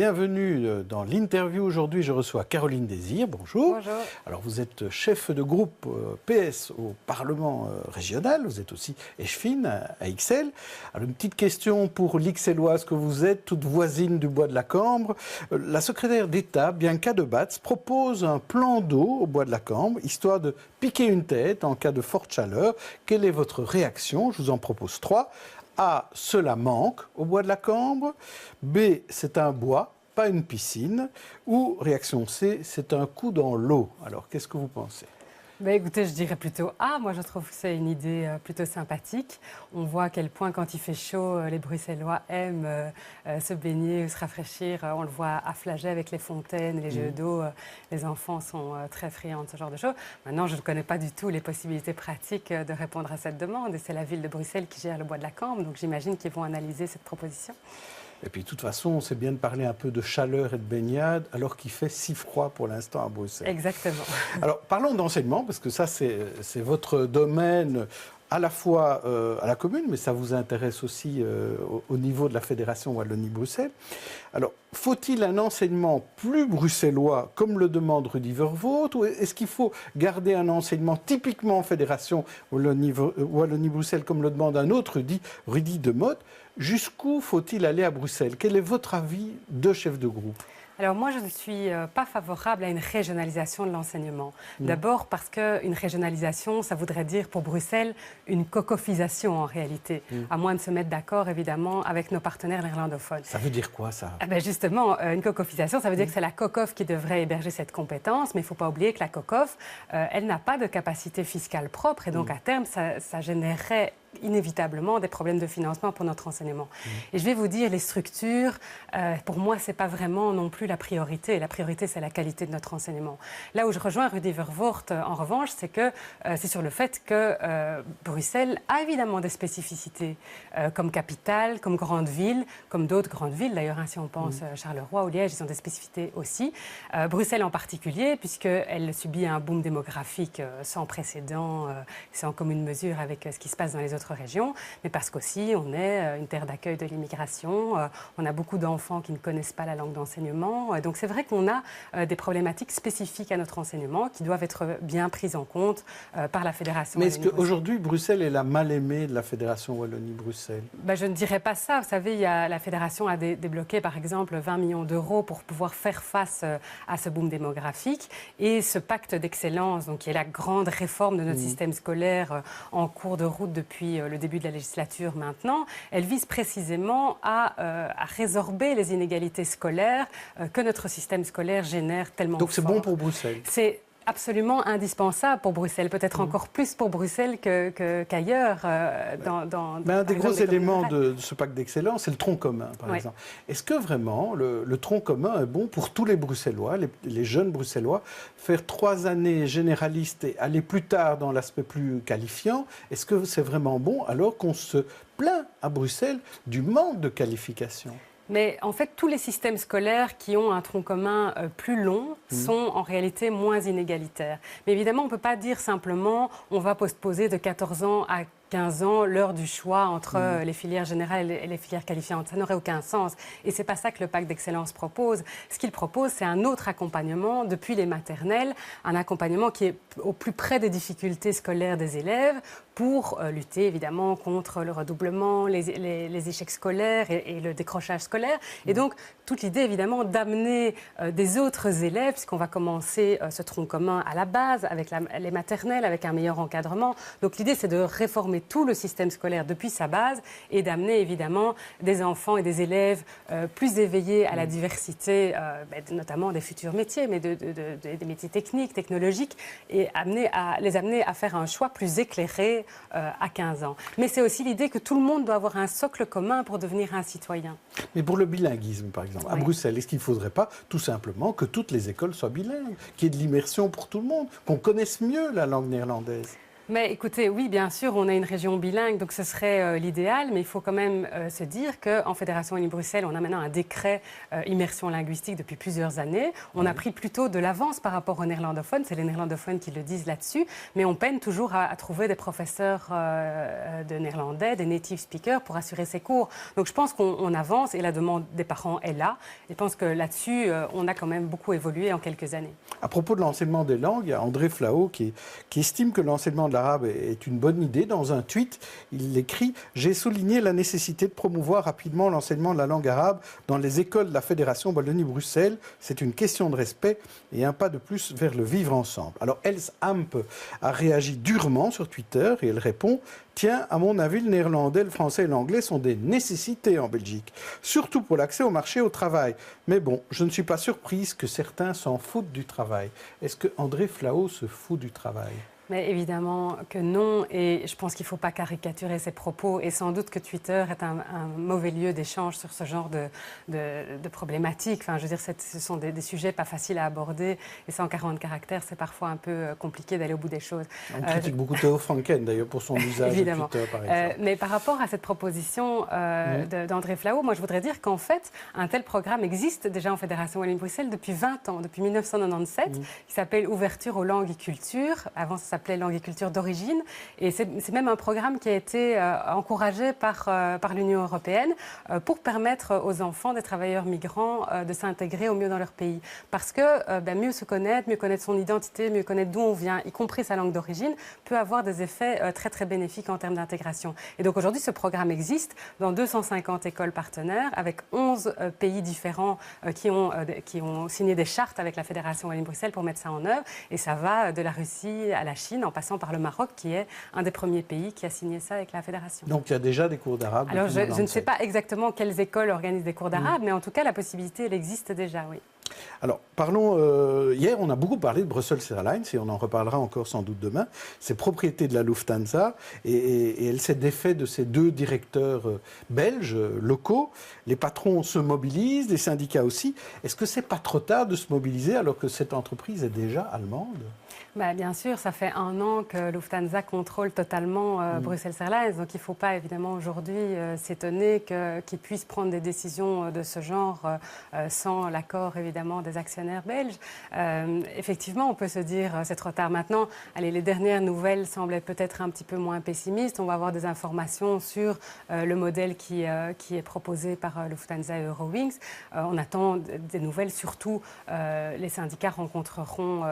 bienvenue dans l'interview. Aujourd'hui, je reçois Caroline Désir. Bonjour. Bonjour. Alors, vous êtes chef de groupe PS au Parlement régional. Vous êtes aussi échevine à Ixelles. Alors, une petite question pour l'Ixelloise que vous êtes, toute voisine du Bois de la Cambre. La secrétaire d'État, Bianca Debatz, propose un plan d'eau au Bois de la Cambre, histoire de piquer une tête en cas de forte chaleur. Quelle est votre réaction? Je vous en propose 3. A, cela manque au Bois de la Cambre. B, c'est un bois, pas une piscine. Ou réaction C, c'est un coup dans l'eau. Alors, qu'est-ce que vous pensez? Écoutez, je dirais plutôt A. Moi, je trouve que c'est une idée plutôt sympathique. On voit à quel point, quand il fait chaud, les Bruxellois aiment se baigner ou se rafraîchir. On le voit à Flagey avec les fontaines, les jeux d'eau. Les enfants sont très friands de ce genre de choses. Maintenant, je ne connais pas du tout les possibilités pratiques de répondre à cette demande. Et c'est la ville de Bruxelles qui gère le Bois de la Cambre. Donc, j'imagine qu'ils vont analyser cette proposition. Et puis, de toute façon, c'est bien de parler un peu de chaleur et de baignade, alors qu'il fait si froid pour l'instant à Bruxelles. Exactement. Alors, parlons d'enseignement, parce que ça, c'est votre domaine, à la fois à la commune, mais ça vous intéresse aussi au niveau de la Fédération Wallonie-Bruxelles. Alors, faut-il un enseignement plus bruxellois, comme le demande Rudy Vervoort, ou est-ce qu'il faut garder un enseignement typiquement Fédération Wallonie-Bruxelles, comme le demande un autre Rudy Demotte? Jusqu'où faut-il aller à Bruxelles? Quel est votre avis de chef de groupe? Alors moi, je ne suis pas favorable à une régionalisation de l'enseignement. D'abord parce qu'une régionalisation, ça voudrait dire pour Bruxelles une cocofisation en réalité, à moins de se mettre d'accord évidemment avec nos partenaires néerlandophones. Ça veut dire quoi ça? Justement, une cocofisation, ça veut dire que c'est la COCOF qui devrait héberger cette compétence, mais il ne faut pas oublier que la COCOF, elle n'a pas de capacité fiscale propre et donc à terme, ça générerait inévitablement des problèmes de financement pour notre enseignement. Et je vais vous dire, les structures, pour moi, ce n'est pas vraiment non plus la priorité. La priorité, c'est la qualité de notre enseignement. Là où je rejoins Rudy Vervoort, en revanche, c'est que c'est sur le fait que Bruxelles a évidemment des spécificités, comme capitale, comme grande ville, comme d'autres grandes villes. D'ailleurs, si on pense Charleroi ou Liège, ils ont des spécificités aussi. Bruxelles en particulier, puisqu'elle subit un boom démographique sans précédent, sans commune mesure avec ce qui se passe dans les autres régions, mais parce qu'aussi on est une terre d'accueil de l'immigration, on a beaucoup d'enfants qui ne connaissent pas la langue d'enseignement, donc c'est vrai qu'on a des problématiques spécifiques à notre enseignement qui doivent être bien prises en compte par la Fédération. Mais est-ce qu'aujourd'hui Bruxelles est la mal-aimée de la Fédération Wallonie-Bruxelles? Je ne dirais pas ça. Vous savez, la Fédération a débloqué par exemple 20 millions d'euros pour pouvoir faire face à ce boom démographique, et ce pacte d'excellence, donc qui est la grande réforme de notre système scolaire en cours de route depuis le début de la législature maintenant, elle vise précisément à résorber les inégalités scolaires que notre système scolaire génère tellement Donc c'est fort. bon pour Bruxelles? C'est absolument indispensable pour Bruxelles, peut-être encore plus pour Bruxelles qu'ailleurs. Un des gros éléments de ce pacte d'excellence, c'est le tronc commun, par exemple. Est-ce que vraiment le tronc commun est bon pour tous les Bruxellois, les jeunes Bruxellois, faire 3 années généralistes et aller plus tard dans l'aspect plus qualifiant? Est-ce que c'est vraiment bon alors qu'on se plaint à Bruxelles du manque de qualification? Mais en fait, tous les systèmes scolaires qui ont un tronc commun plus long sont en réalité moins inégalitaires. Mais évidemment, on ne peut pas dire simplement on va postposer de 14 ans à 15 ans l'heure du choix entre les filières générales et les filières qualifiantes. Ça n'aurait aucun sens. Et ce n'est pas ça que le pacte d'excellence propose. Ce qu'il propose, c'est un autre accompagnement depuis les maternelles, un accompagnement qui est au plus près des difficultés scolaires des élèves pour lutter évidemment contre le redoublement, les échecs scolaires et le décrochage scolaire. Et donc, toute l'idée évidemment d'amener des autres élèves, puisqu'on va commencer ce tronc commun à la base avec les maternelles, avec un meilleur encadrement. Donc l'idée, c'est de réformer tout le système scolaire depuis sa base et d'amener évidemment des enfants et des élèves plus éveillés à la diversité, notamment des futurs métiers, mais des métiers techniques, technologiques, et les amener à faire un choix plus éclairé à 15 ans. Mais c'est aussi l'idée que tout le monde doit avoir un socle commun pour devenir un citoyen. Mais pour le bilinguisme, par exemple, à Bruxelles, est-ce qu'il ne faudrait pas tout simplement que toutes les écoles soient bilingues, qu'il y ait de l'immersion pour tout le monde, qu'on connaisse mieux la langue néerlandaise? Mais écoutez, oui, bien sûr, on a une région bilingue, donc ce serait l'idéal, mais il faut quand même se dire qu'en Fédération Wallonie-Bruxelles, on a maintenant un décret immersion linguistique depuis plusieurs années. On a pris plutôt de l'avance par rapport aux néerlandophones, c'est les néerlandophones qui le disent là-dessus, mais on peine toujours à trouver des professeurs de néerlandais, des native speakers pour assurer ces cours. Donc je pense qu'on avance et la demande des parents est là. Je pense que là-dessus, on a quand même beaucoup évolué en quelques années. À propos de l'enseignement des langues, il y a André Flao qui estime que l'enseignement de l'arabe est une bonne idée. Dans un tweet, il écrit « J'ai souligné la nécessité de promouvoir rapidement l'enseignement de la langue arabe dans les écoles de la Fédération Wallonie-Bruxelles. C'est une question de respect et un pas de plus vers le vivre ensemble. » Alors, Els Amp a réagi durement sur Twitter et elle répond « Tiens, à mon avis, le néerlandais, le français et l'anglais sont des nécessités en Belgique, surtout pour l'accès au marché au travail. Mais bon, je ne suis pas surprise que certains s'en foutent du travail. » Est-ce que André Flao se fout du travail ? Mais évidemment que non, et je pense qu'il ne faut pas caricaturer ses propos, et sans doute que Twitter est un mauvais lieu d'échange sur ce genre de problématiques. Enfin, je veux dire, ce sont des sujets pas faciles à aborder, et 140 caractères, c'est parfois un peu compliqué d'aller au bout des choses. On critique beaucoup Théo Franken, d'ailleurs, pour son usage de Twitter, par exemple. Mais par rapport à cette proposition d'André Flao, moi, je voudrais dire qu'en fait, un tel programme existe déjà en Fédération Wallonie-Bruxelles depuis 20 ans, depuis 1997, qui s'appelle Ouverture aux langues et cultures. Avant, ça s'appelait Langue et culture d'origine. Et c'est même un programme qui a été encouragé par l'Union européenne pour permettre aux enfants des travailleurs migrants de s'intégrer au mieux dans leur pays. Parce que mieux se connaître, mieux connaître son identité, mieux connaître d'où on vient, y compris sa langue d'origine, peut avoir des effets très très bénéfiques en termes d'intégration. Et donc aujourd'hui, ce programme existe dans 250 écoles partenaires avec 11 pays différents qui ont signé des chartes avec la Fédération Wallonie-Bruxelles pour mettre ça en œuvre. Et ça va de la Russie à la Chine, en passant par le Maroc, qui est un des premiers pays qui a signé ça avec la Fédération. Donc il y a déjà des cours d'arabe. Alors je ne sais pas exactement quelles écoles organisent des cours d'arabe, mais en tout cas la possibilité, elle existe déjà, oui. Alors, parlons, hier on a beaucoup parlé de Brussels Airlines, et on en reparlera encore sans doute demain. C'est propriété de la Lufthansa, et elle s'est défait de ces deux directeurs belges locaux. Les patrons se mobilisent, les syndicats aussi. Est-ce que c'est pas trop tard de se mobiliser alors que cette entreprise est déjà allemande ? Bien sûr, ça fait 1 an que Lufthansa contrôle totalement Brussels Airlines. Donc il ne faut pas évidemment aujourd'hui s'étonner qu'ils puissent prendre des décisions de ce genre sans l'accord évidemment des actionnaires belges. Effectivement, on peut se dire c'est trop tard maintenant. Allez, les dernières nouvelles semblaient peut-être un petit peu moins pessimistes. On va avoir des informations sur le modèle qui est proposé par Lufthansa et Eurowings. On attend des nouvelles, surtout les syndicats rencontreront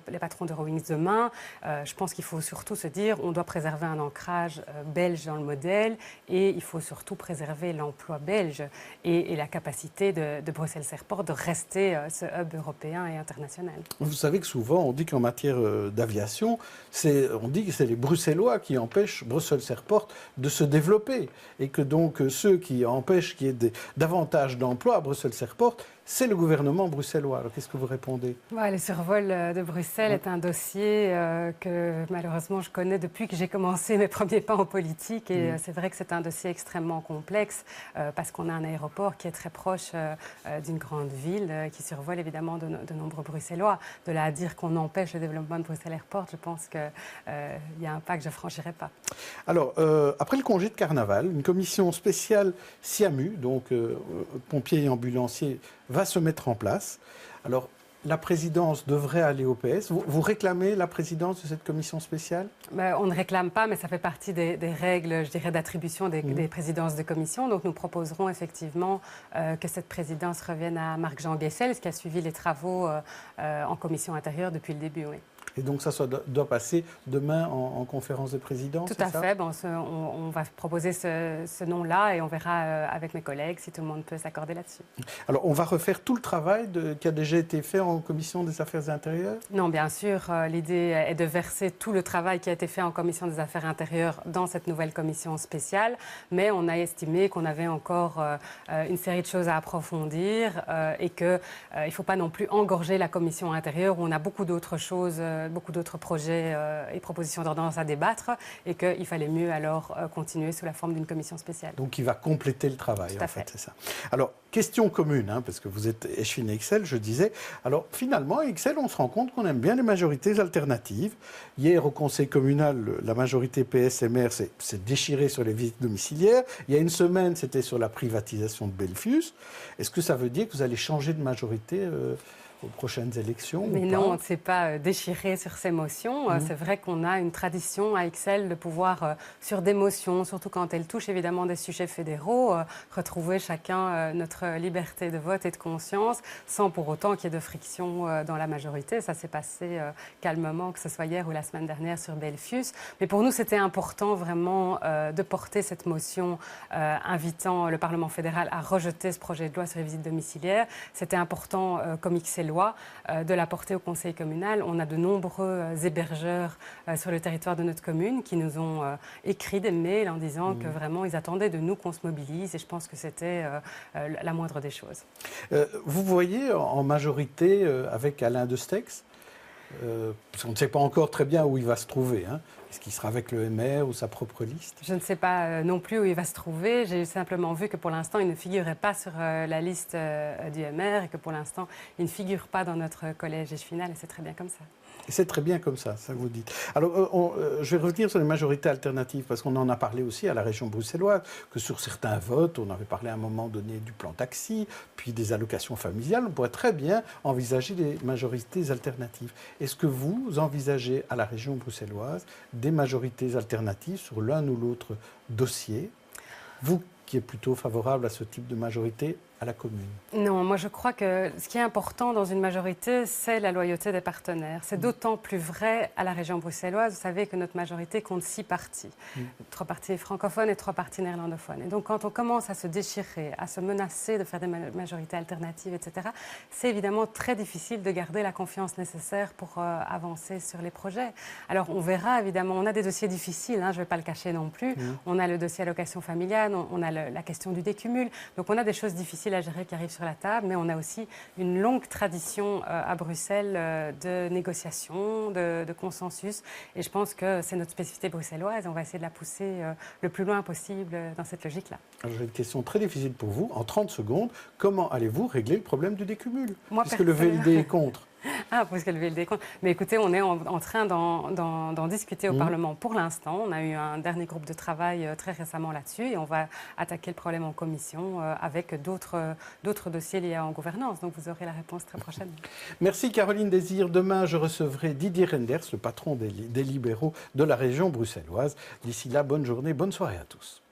les patrons d'Eurowings demain. Je pense qu'il faut surtout se dire on doit préserver un ancrage belge dans le modèle et il faut surtout préserver l'emploi belge et la capacité de Bruxelles Airport de rester ce hub européen et international. Vous savez que souvent on dit qu'en matière d'aviation, on dit que c'est les Bruxellois qui empêchent Brussels Airport de se développer et que donc ceux qui empêchent qu'il y ait davantage d'emplois à Brussels Airport, c'est le gouvernement bruxellois. Alors qu'est-ce que vous répondez ? Le survol de Bruxelles est un dossier que malheureusement je connais depuis que j'ai commencé mes premiers pas en politique et c'est vrai que c'est un dossier extrêmement complexe parce qu'on a un aéroport qui est très proche d'une grande ville qui survole évidemment de nombreux Bruxellois. De là à dire qu'on empêche le développement de Bruxelles Airport, je pense qu'il y a un pas que je ne franchirai pas. Alors, après le congé de carnaval, une commission spéciale SIAMU, donc pompiers et ambulanciers, va se mettre en place. Alors, la présidence devrait aller au PS. Vous réclamez la présidence de cette commission spéciale ? On ne réclame pas, mais ça fait partie des règles, je dirais, d'attribution des présidences de commission. Donc, nous proposerons effectivement que cette présidence revienne à Marc-Jean Guessels, qui a suivi les travaux en commission intérieure depuis le début, oui. Et donc ça doit passer demain en conférence des présidents, Tout à fait. On va proposer ce nom-là et on verra avec mes collègues si tout le monde peut s'accorder là-dessus. Alors on va refaire tout le travail qui a déjà été fait en commission des affaires intérieures ? Non, bien sûr. L'idée est de verser tout le travail qui a été fait en commission des affaires intérieures dans cette nouvelle commission spéciale. Mais on a estimé qu'on avait encore une série de choses à approfondir et qu'il ne faut pas non plus engorger la commission intérieure où on a beaucoup d'autres choses d'autres projets et propositions d'ordonnance à débattre et qu'il fallait mieux alors continuer sous la forme d'une commission spéciale. Donc il va compléter le travail, Tout à en fait, fait. c'est ça. Alors, question commune, hein, parce que vous êtes Eschwin et Ixelles, je disais. Alors, finalement, à Ixelles, on se rend compte qu'on aime bien les majorités alternatives. Hier, au conseil communal, la majorité PS-MR s'est déchirée sur les visites domiciliaires. Il y a une semaine, c'était sur la privatisation de Belfius. Est-ce que ça veut dire que vous allez changer de majorité aux prochaines élections? Mais ou non, pas on ne s'est pas déchiré sur ces motions. C'est vrai qu'on a une tradition à Ixelles de pouvoir, sur des motions, surtout quand elles touchent évidemment des sujets fédéraux, retrouver chacun notre liberté de vote et de conscience, sans pour autant qu'il y ait de friction dans la majorité. Ça s'est passé calmement, que ce soit hier ou la semaine dernière sur Belfius. Mais pour nous, c'était important vraiment de porter cette motion invitant le Parlement fédéral à rejeter ce projet de loi sur les visites domiciliaires. C'était important, comme Ixellois, de la porter au conseil communal. On a de nombreux hébergeurs sur le territoire de notre commune qui nous ont écrit des mails en disant que vraiment ils attendaient de nous qu'on se mobilise et je pense que c'était la moindre des choses. Vous voyez en majorité avec Alain Destex, parce qu'on ne sait pas encore très bien où il va se trouver. Hein. Est-ce qu'il sera avec le MR ou sa propre liste? Je ne sais pas non plus où il va se trouver. J'ai simplement vu que pour l'instant, il ne figurait pas sur la liste du MR et que pour l'instant, il ne figure pas dans notre collège échevinal et c'est très bien comme ça. Et c'est très bien comme ça vous dites. Alors, je vais revenir sur les majorités alternatives, parce qu'on en a parlé aussi à la région bruxelloise, que sur certains votes, on avait parlé à un moment donné du plan taxi, puis des allocations familiales, on pourrait très bien envisager des majorités alternatives. Est-ce que vous envisagez à la région bruxelloise des majorités alternatives sur l'un ou l'autre dossier, vous qui êtes plutôt favorable à ce type de majorité à la commune? Non, moi je crois que ce qui est important dans une majorité, c'est la loyauté des partenaires. C'est d'autant plus vrai à la région bruxelloise. Vous savez que notre majorité compte 6 partis. 3 partis francophones et 3 partis néerlandophones. Et donc quand on commence à se déchirer, à se menacer de faire des majorités alternatives, etc., c'est évidemment très difficile de garder la confiance nécessaire pour avancer sur les projets. Alors on verra évidemment, on a des dossiers difficiles, hein, je ne vais pas le cacher non plus. On a le dossier allocation familiale, on a la question du décumul. Donc on a des choses difficiles à gérer qui arrivent sur la table, mais on a aussi une longue tradition à Bruxelles de négociation, de consensus. Et je pense que c'est notre spécificité bruxelloise. On va essayer de la pousser le plus loin possible dans cette logique-là. J'ai une question très difficile pour vous. En 30 secondes, comment allez-vous régler le problème du décumul? Puisque le VLD est contre. Ah, parce que le VLD compte. Mais écoutez, on est en train d'en discuter au Parlement pour l'instant. On a eu un dernier groupe de travail très récemment là-dessus et on va attaquer le problème en commission avec d'autres dossiers liés en gouvernance. Donc vous aurez la réponse très prochainement. Merci Caroline Désir. Demain, je recevrai Didier Renders, le patron des libéraux de la région bruxelloise. D'ici là, bonne journée, bonne soirée à tous.